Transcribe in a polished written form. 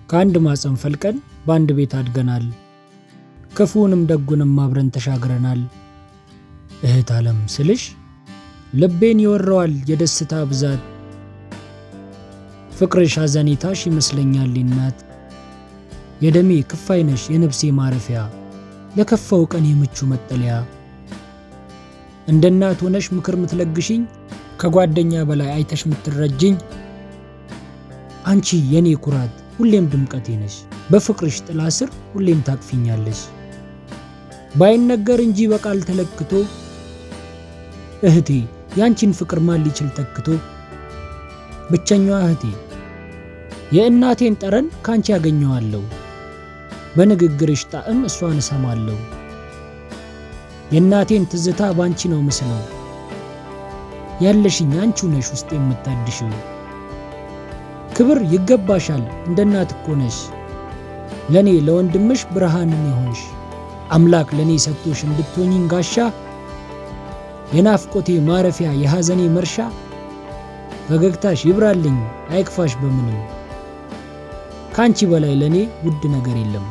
ከአንድ ማፀን ፈልቀን በአንድ ቤት አድገናል። ክፉንም ደጉንም አብረን ተሻግረናል። እህት ዓለም ስልሽ ልቤን ይወረዋል የደስታ ብዛት። ፍቅርሽ ሐዘኔታሽ ይመስለኛል እናት። የደሜ ክፋይ ነሽ የነፍሴ ማረፊያ፣ ለከፋው ቀን የምቹ መጠለያ። እንደ እናት ሆነሽ ምክር ምትለግሽኝ፣ ከጓደኛ በላይ አይተሽ ምትረጅኝ። አንቺ የኔ ኩራት ሁሌም ድምቀቴ ነሽ፣ በፍቅርሽ ጥላ ስር ሁሌም ታቅፊኛለሽ። ባይነገር እንጂ በቃል ተለክቶ እህቴ ያንቺን ፍቅር ማን ሊችል ተክቶ። ብቸኛዋ እህቴ የእናቴን ጠረን ካንቺ ያገኘዋለሁ፣ በንግግርሽ ጣዕም እሷን እሰማለሁ። የእናቴን ትዝታ ባንቺ ነው ምስለው፣ ያለሽኝ አንቺው ነሽ ውስጥ የምታድሽው። ክብር ይገባሻል እንደ እናት እኮ ነሽ፣ ለኔ ለወንድምሽ ብርሃንን የሆንሽ። አምላክ ለኔ ሰጥቶሽ እንድትሆኚኝ ጋሻ፣ የናፍቆቴ ማረፊያ የሐዘኔ መርሻ። ፈገግታሽ ይብራልኝ አይክፋሽ በምንም፣ ካንቺ በላይ ለኔ ውድ ነገር የለም።